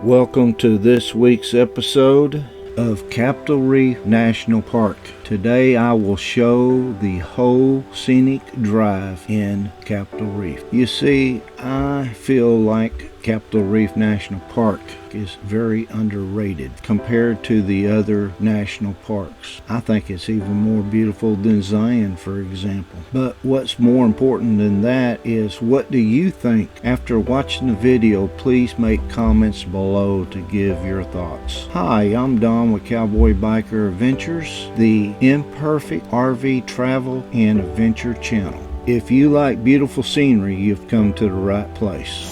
Welcome to this week's episode of Capitol Reef National Park. Today I will show the whole scenic drive in Capitol Reef. You see, I feel like Capitol Reef National Park is very underrated compared to the other national parks. I think it's even more beautiful than Zion, for example. But what's more important than that is, what do you think? After watching the video, please make comments below to give your thoughts. Hi, I'm Don with Cowboy Biker Adventures, the Imperfect RV travel and adventure channel. If you like beautiful scenery, you've come to the right place.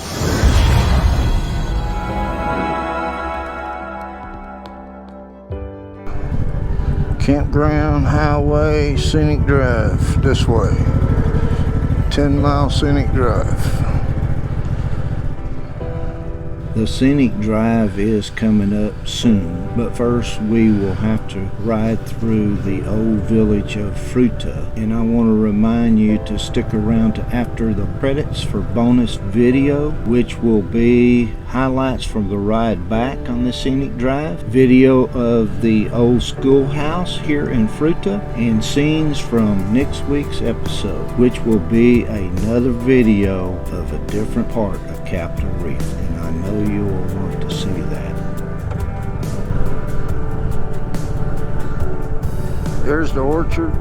Campground Highway Scenic Drive, this way. 10-mile scenic drive. The scenic drive is coming up soon, but first we will have to ride through the old village of Fruita, and I want to remind you to stick around to after the credits for bonus video, which will be highlights from the ride back on the scenic drive, video of the old schoolhouse here in Fruita, and scenes from next week's episode, which will be another video of a different part of Capitol Reef. I know you will want to see that. There's the orchard,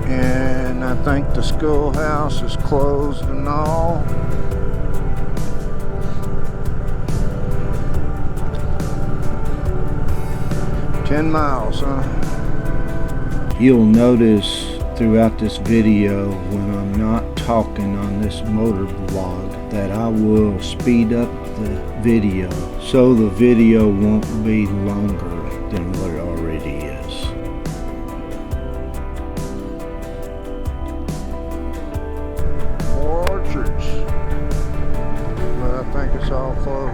and I think the schoolhouse is closed and all. "10 miles, huh?" You'll notice throughout this video, when I'm not talking on this motor vlog, that I will speed up the video so the video won't be longer than what it already is. More orchards, but I think it's all closed.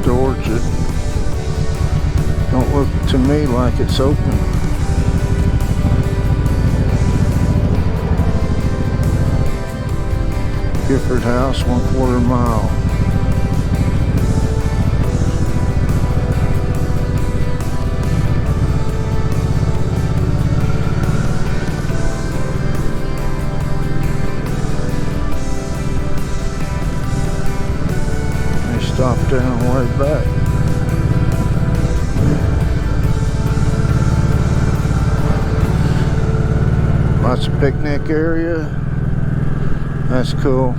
The orchard. Don't look to me like it's open. Gifford house, 1/4 mile. Stop there on the way back. Lots of picnic area. That's cool.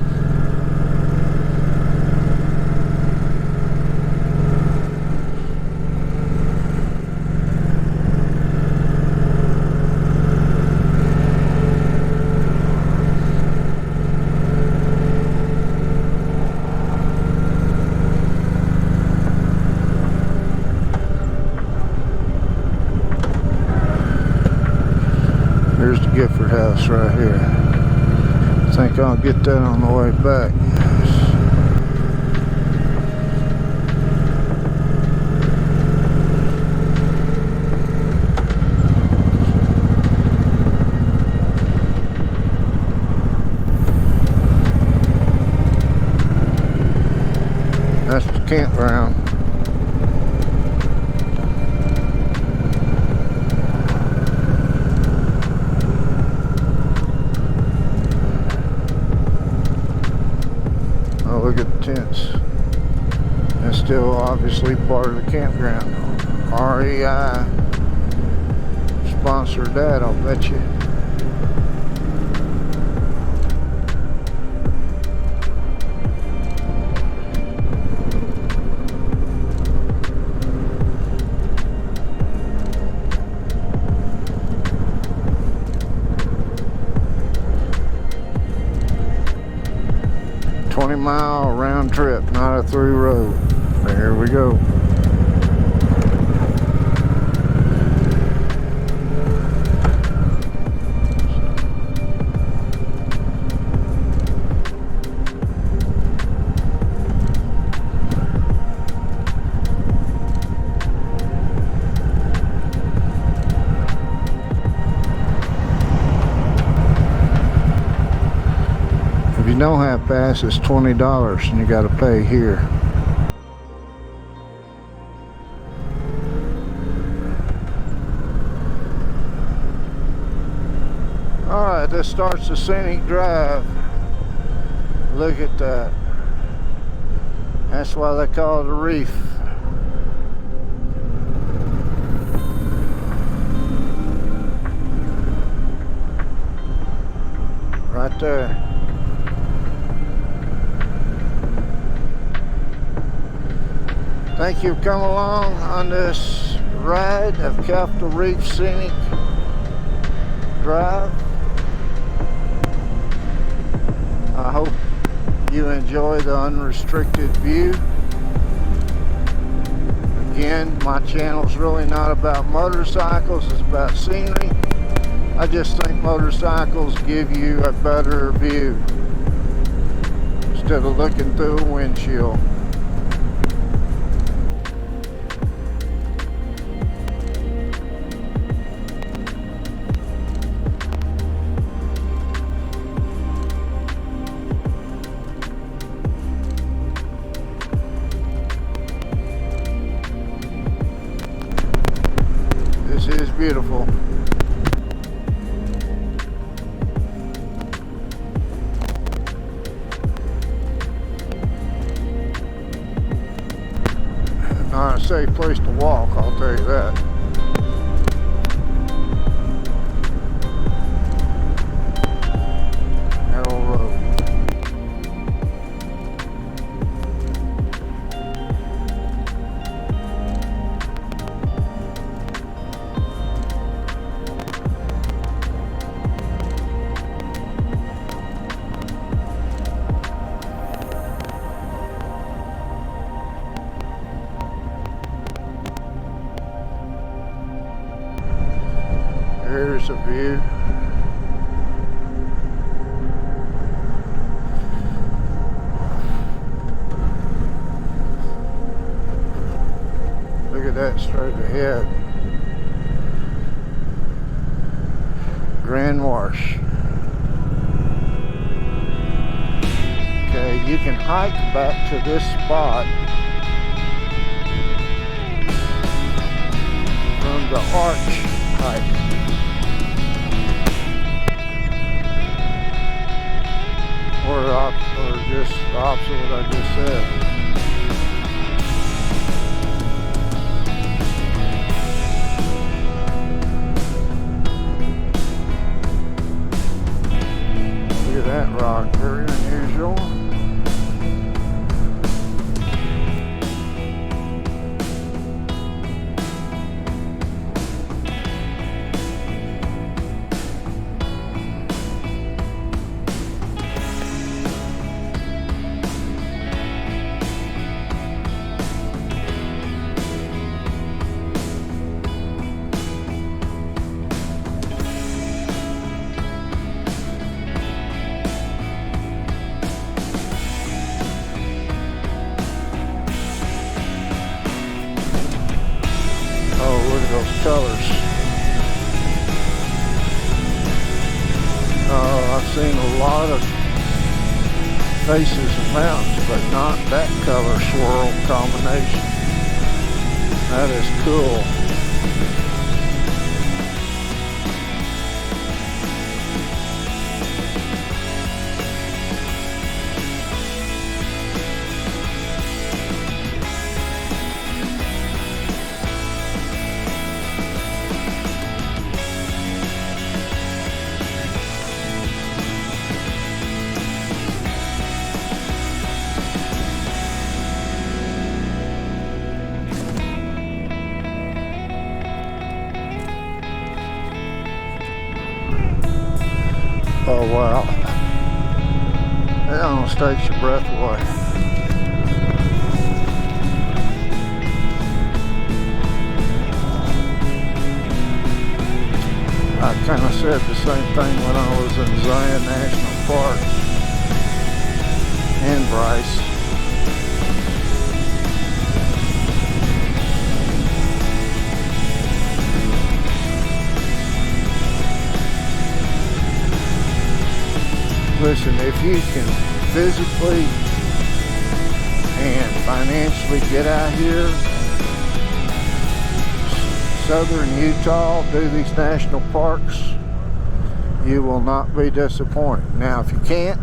Here's the Gifford house right here. I think I'll get that on the way back. That's the campground. Look at the tents. That's still obviously part of the campground. REI sponsored that, I'll bet you. Mile round trip, not a through road. There we go. don't have pass, it's $20 and you got to pay here. Alright, this starts the Scenic Drive. Look at that. That's why they call it a reef. Right there. Thank you for coming along on this ride of Capitol Reef Scenic Drive. I hope you enjoy the unrestricted view. Again, my channel's really not about motorcycles, it's about scenery. I just think motorcycles give you a better view instead of looking through a windshield. This is beautiful. Not a safe place to walk, I'll tell you that. Narrow road. Here's a view. Look at that straight ahead. Grand Wash. Okay, you can hike back to this spot from the arch hike. Or just the opposite of what I just said. Look at that rock, very unusual. Those colors. I've seen a lot of faces of mountains, but not that color swirl combination. That is cool. Oh wow, that almost takes your breath away. I kind of said the same thing when I was in Zion National Park and Bryce. Listen, if you can physically and financially get out here, southern Utah, do these national parks, you will not be disappointed. Now, if you can't,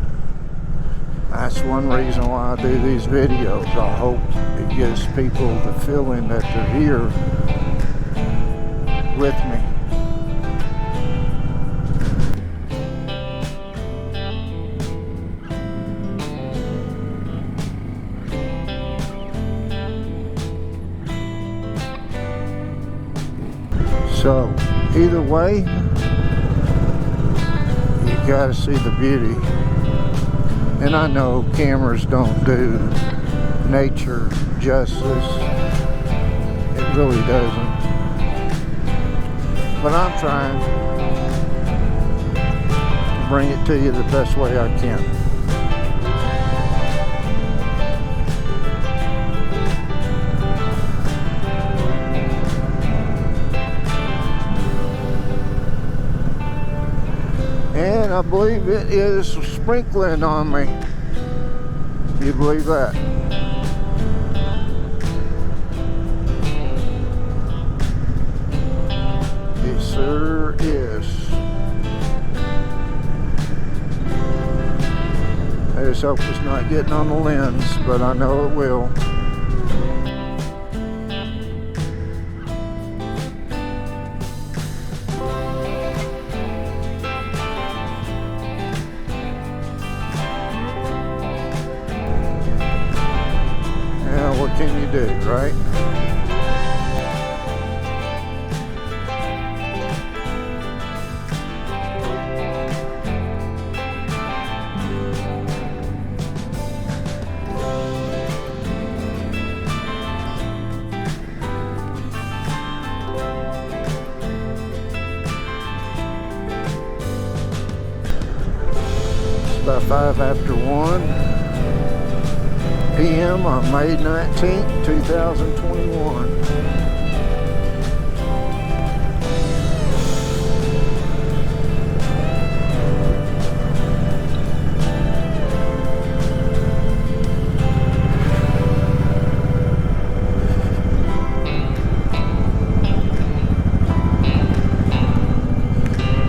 that's one reason why I do these videos. I hope it gives people the feeling that they're here with me. So, either way, you gotta see the beauty. And I know cameras don't do nature justice. It really doesn't. But I'm trying to bring it to you the best way I can. And I believe it is sprinkling on me. You believe that? It sure is. I just hope it's not getting on the lens, but I know it will. What can you do, right? It's about 1:05 p.m. on May 19th, 2021.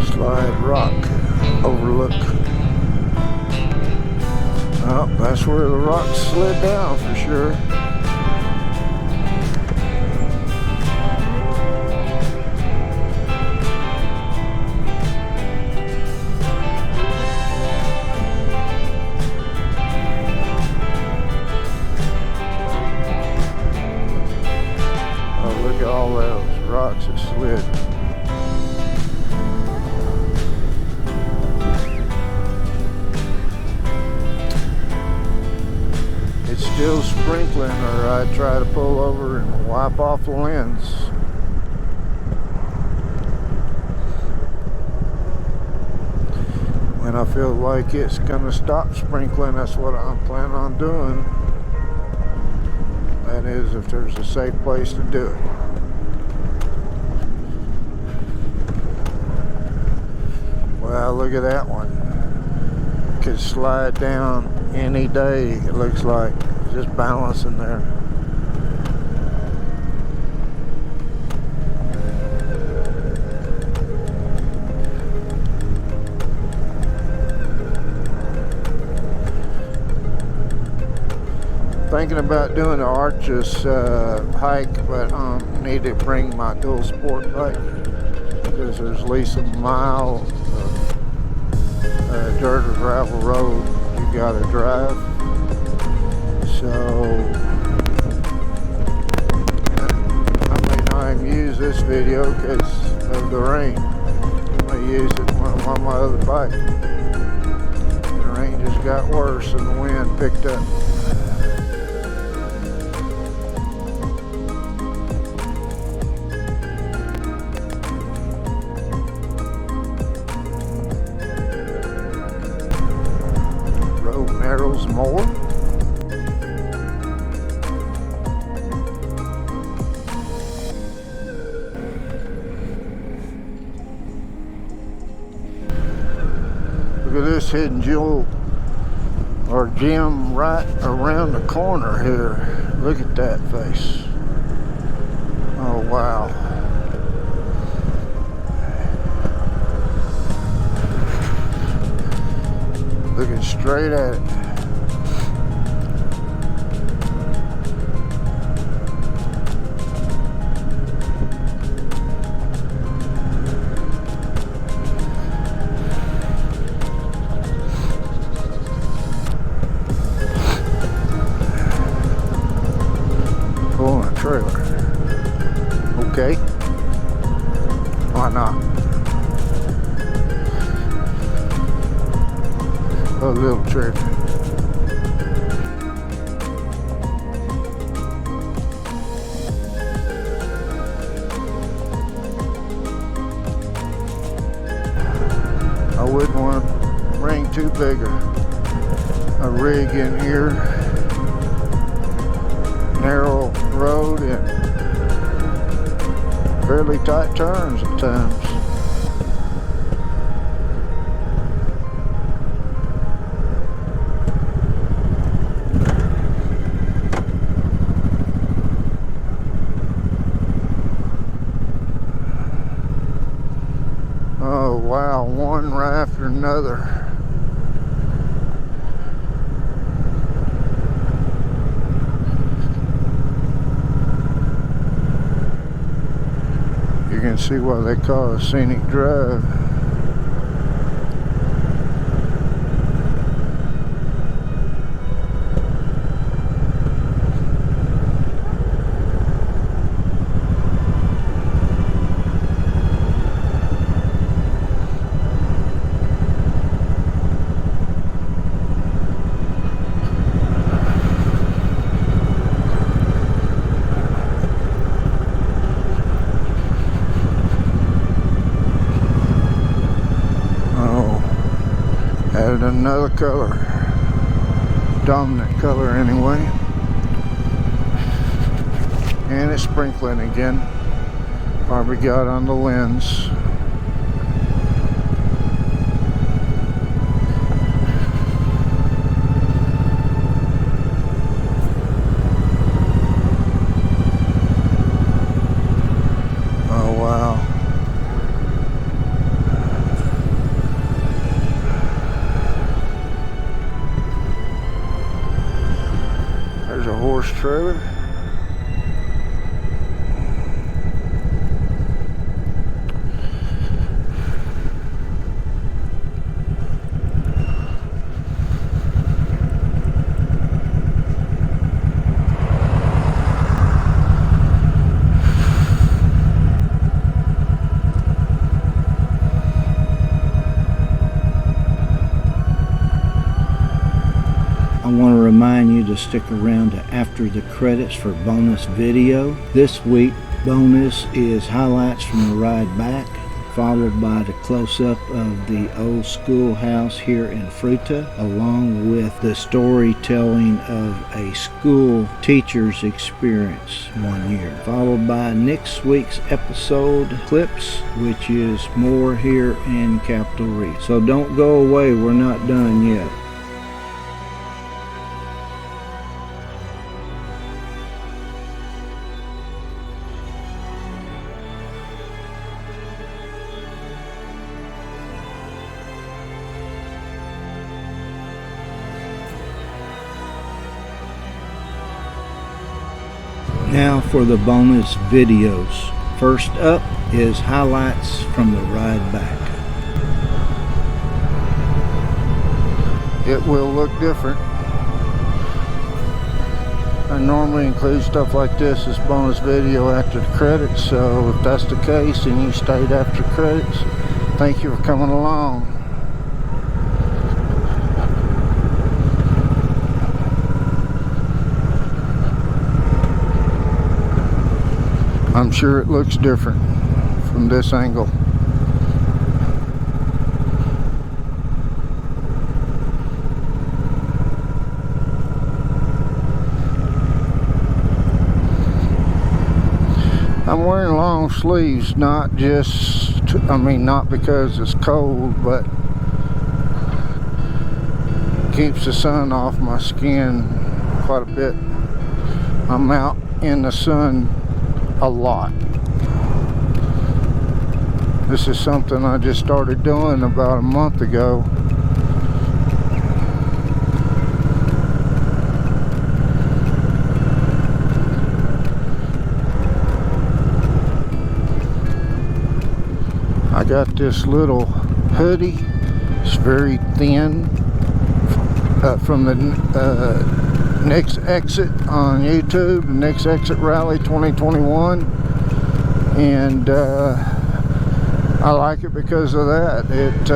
Slide Rock overlook. Oh, that's where the rocks slid down for sure. Oh, look at all those rocks that slid. Still sprinkling, or I try to pull over and wipe off the lens. When I feel like it's gonna stop sprinkling, that's what I'm planning on doing. That is, if there's a safe place to do it. Well, look at that one. Could slide down any day, it looks like. Just balancing there. Thinking about doing the Arches hike, but need to bring my dual sport bike because there's at least a mile of dirt or gravel road you gotta drive. So I may not even use this video because of the rain. I may use it on my other bike. The rain just got worse and the wind picked up. Road narrows more. Look at this hidden jewel Our gym right around the corner here. Look at that face. Oh wow. Looking straight at it. Pulling a trailer. Okay. Why not? A little trailer. I wouldn't want to bring too big a rig in here. Narrow road and fairly tight turns at times. Oh wow, one right after another. You can see why they call it a scenic drive. Added another color, dominant color anyway, and it's sprinkling again. Probably got on the lens. Oh wow. There's a horse trailer. I want to remind you to stick around to after the credits for bonus video. This week bonus is highlights from the ride back, followed by the close-up of the old schoolhouse here in Fruita, along with the storytelling of a school teacher's experience one year, followed by next week's episode clips, which is more here in Capitol Reef. So don't go away, we're not done yet. Now for the bonus videos. First up is highlights from the ride back. It will look different. I normally include stuff like this as bonus video after the credits, so if that's the case and you stayed after credits, thank you for coming along. I'm sure it looks different from this angle. I'm wearing long sleeves, not because it's cold, but in keeps the sun off my skin quite a bit. I'm out in the sun a lot. This is something I just started doing about a month ago. I got this little hoodie. It's very thin, from the next exit on YouTube, the next exit rally 2021, and I like it because of that. It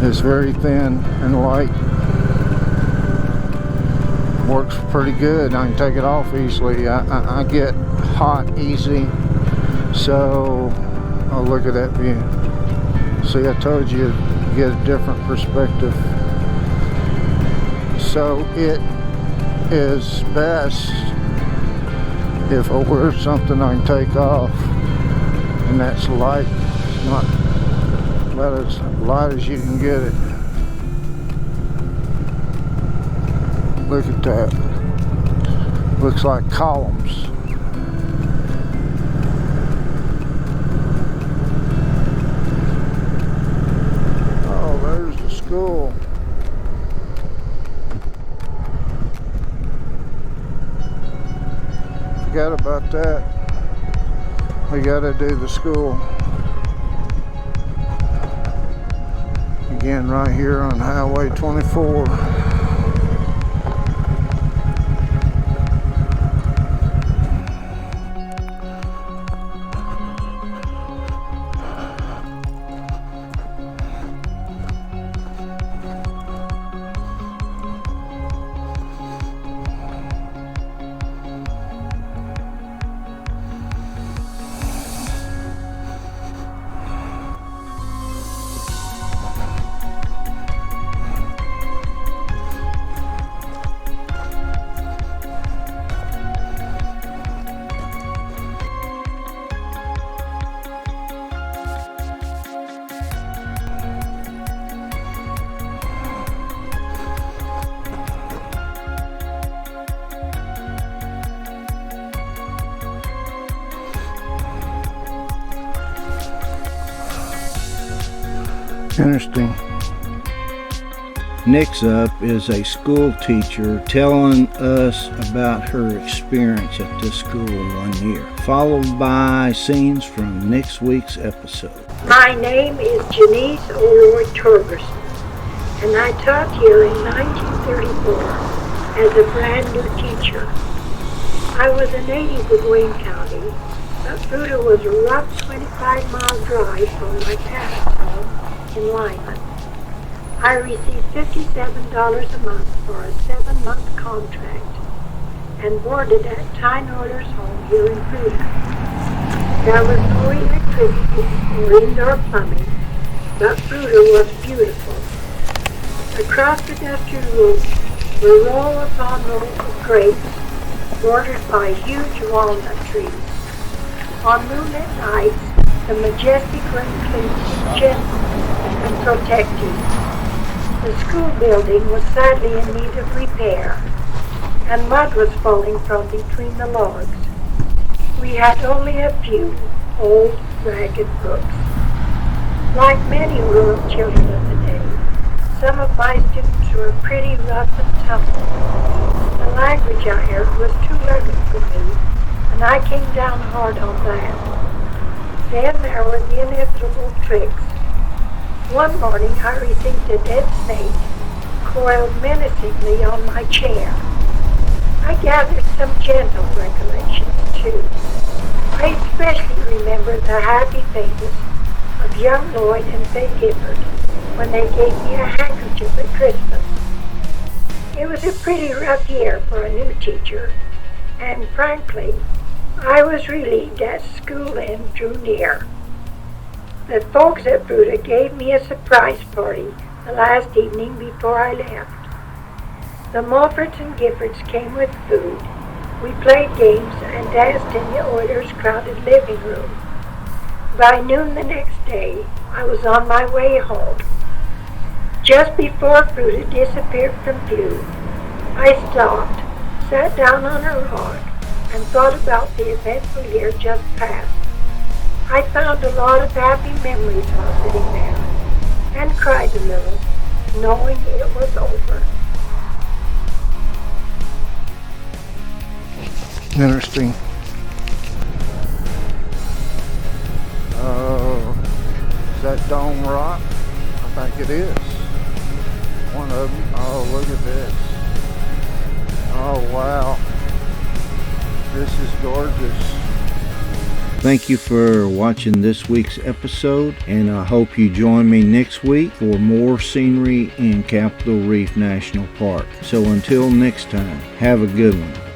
is very thin and light. Works pretty good. I can take it off easily. I get hot easy. So, oh, look at that view. See, I told you to get a different perspective. So it is best if I wear something I can take off, and that's light. It's not about as light as you can get it. Look at that. Looks like columns. School. Forgot about that. We gotta do the school. Again, right here on Highway 24. Interesting. Next up is a school teacher telling us about her experience at this school one year, followed by scenes from next week's episode. My name is Janice O'Roy Torgerson, and I taught here in 1934 as a brand new teacher. I was a native of Wayne County, but Fruita was a rough 25-mile drive from my parents' home in Lyman. I received $57 a month for a 7-month contract and boarded at Tyne Oilers' home here in Fruita. There was no electricity or indoor plumbing, but Fruita was beautiful. Across the dusty roof were row upon rows of grapes bordered by huge walnut trees. On moonlit nights, the majestic rain cleans gentle and protective. The school building was sadly in need of repair, and mud was falling from between the logs. We had only a few old, ragged books. Like many rural children of the day, some of my students were pretty rough and tumble. The language I heard was too rugged for me, and I came down hard on that. Then there were the inevitable tricks. One morning I received a dead snake coiled menacingly on my chair. I gathered some gentle recollections too. I especially remember the happy faces of young Lloyd and Faye Gifford when they gave me a handkerchief at Christmas. It was a pretty rough year for a new teacher, and frankly, I was relieved as school end drew near. The folks at Fruita gave me a surprise party the last evening before I left. The Mulfords and Giffords came with food. We played games and danced in the Oilers' crowded living room. By noon the next day, I was on my way home. Just before Fruita disappeared from view, I stopped, sat down on a rock, and thought about the eventful year just past. I found a lot of happy memories while sitting there, and cried a little, knowing it was over. Interesting. Oh, is that Dome Rock? I think it is. One of them. Oh, look at this. Oh, wow. This is gorgeous. Thank you for watching this week's episode, and I hope you join me next week for more scenery in Capitol Reef National Park. So until next time, have a good one.